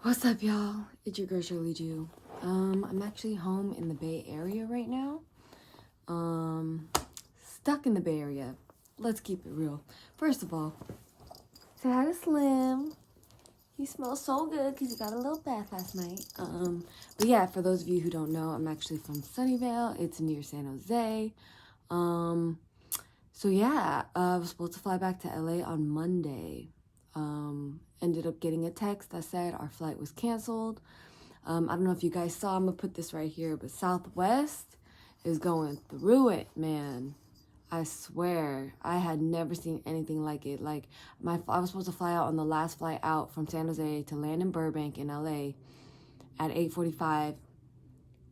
What's up, y'all? It's your girl Shirley Jew. I'm actually home in the Bay Area right now. Stuck in the Bay Area. Let's keep it real. First of all, say hi to Slim. He smells so good because he got a little bath last night. But yeah, for those of you who don't know, I'm actually from Sunnyvale. It's near San Jose. So yeah, I was supposed to fly back to LA on Monday. Ended up getting a text that said our flight was canceled. I don't know if you guys saw, I'm gonna put this right here, but Southwest is going through it, man. I swear, I had never seen anything like it. Like, I was supposed to fly out on the last flight out from San Jose to land in Burbank in LA at 8:45.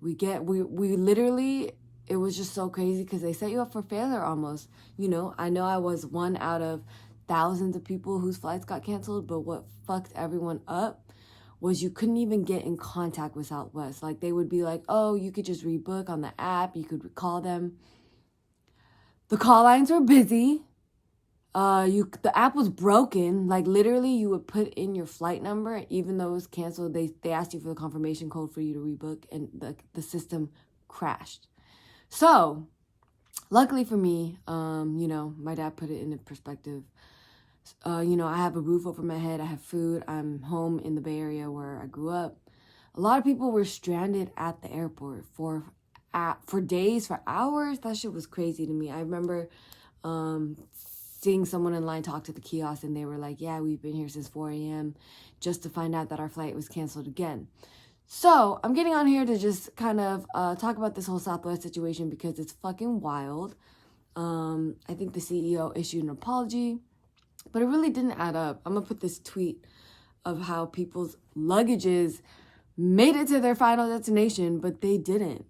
We literally, it was just so crazy because they set you up for failure almost. I know I was one out of thousands of people whose flights got canceled, but what fucked everyone up was you couldn't even get in contact with Southwest. Like, they would be like, oh, you could just rebook on the app, you could call them. The call lines were busy. The app was broken. Like, literally, you would put in your flight number, even though it was canceled. They asked you for the confirmation code for you to rebook, and the system crashed. So, luckily for me, my dad put it in perspective. I have a roof over my head. I have food. I'm home in the Bay Area where I grew up. A lot of people were stranded at the airport for days, for hours. That shit was crazy to me. I remember seeing someone in line talk to the kiosk, and they were like, yeah, we've been here since 4 a.m. just to find out that our flight was canceled again. So I'm getting on here to just kind of talk about this whole Southwest situation because it's fucking wild. I think the CEO issued an apology, but it really didn't add up. I'm going to put this tweet of how people's luggages made it to their final destination, but they didn't.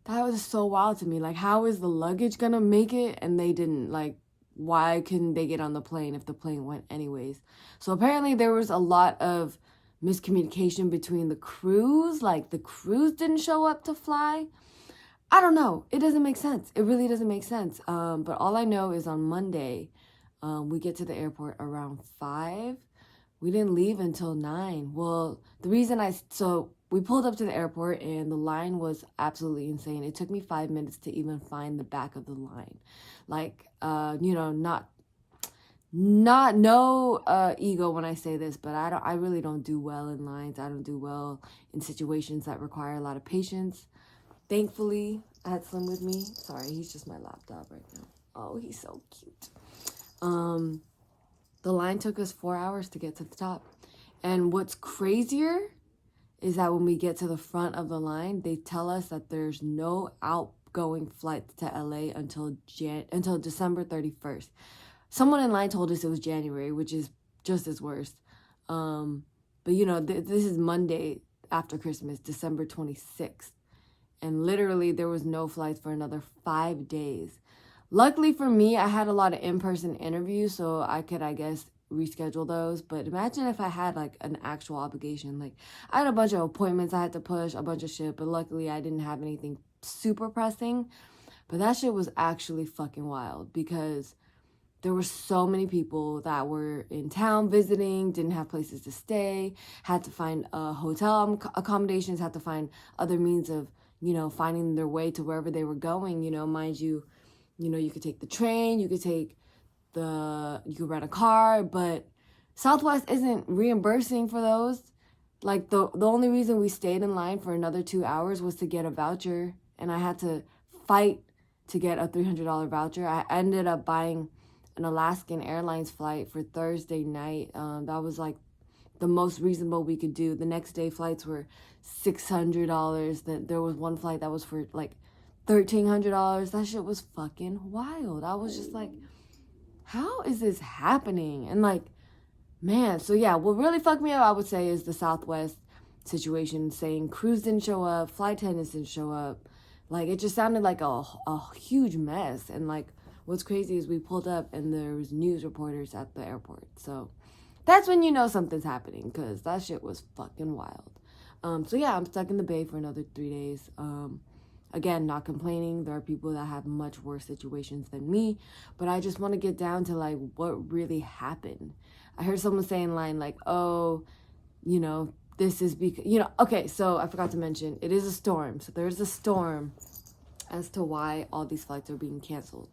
That was so wild to me. Like, how is the luggage going to make it and they didn't? Like, why couldn't they get on the plane if the plane went anyways? So apparently there was a lot of miscommunication between the crews. Like, the crews didn't show up to fly. I don't know. It doesn't make sense. It really doesn't make sense. But all I know is on Monday, we get to the airport around 5. We didn't leave until 9. Well, the reason we pulled up to the airport and the line was absolutely insane. It took me 5 minutes to even find the back of the line. Like, no ego when I say this, but I really don't do well in lines. I don't do well in situations that require a lot of patience. Thankfully, I had Slim with me. Sorry, he's just my laptop right now. Oh, he's so cute. The line took us 4 hours to get to the top. And what's crazier is that when we get to the front of the line, they tell us that there's no outgoing flights to LA until December 31st. Someone in line told us it was January, which is just as worse. But this is Monday after Christmas, December 26th. And literally there was no flights for another 5 days. Luckily for me, I had a lot of in-person interviews, so I could, I guess, reschedule those. But imagine if I had, like, an actual obligation. Like, I had a bunch of appointments I had to push, a bunch of shit, but luckily I didn't have anything super pressing. But that shit was actually fucking wild because there were so many people that were in town visiting, didn't have places to stay, had to find hotel accommodations, had to find other means of, finding their way to wherever they were going. Mind you, you could take the train, you could rent a car, but Southwest isn't reimbursing for those. Like, the only reason we stayed in line for another 2 hours was to get a voucher, and I had to fight to get a $300 voucher. I ended up buying an Alaskan Airlines flight for Thursday night. That was like the most reasonable we could do. The next day flights were $600. There was one flight that was for like $1,300. That shit was fucking wild. I was just like, how is this happening? And like, man, so yeah, what really fucked me up, I would say, is the Southwest situation, saying crews didn't show up, flight attendants didn't show up. Like, it just sounded like a huge mess. And like, what's crazy is we pulled up and there was news reporters at the airport. So that's when you know something's happening, because that shit was fucking wild. So yeah, I'm stuck in the Bay for another 3 days. Again, not complaining. There are people that have much worse situations than me, but I just want to get down to like what really happened. I heard someone say in line like, oh, this is because, you know, okay, so I forgot to mention, it is a storm. So there's a storm as to why all these flights are being canceled.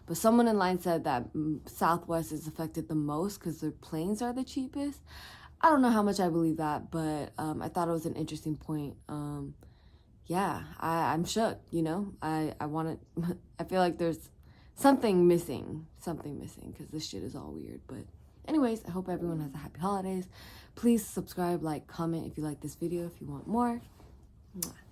But someone in line said that Southwest is affected the most because their planes are the cheapest. I don't know how much I believe that, but I thought it was an interesting point. Yeah, I'm shook, you know. I want to, I feel like there's something missing because this shit is all weird. But anyways, I hope everyone has a happy holidays. Please subscribe, like, comment if you like this video, if you want more. Mwah.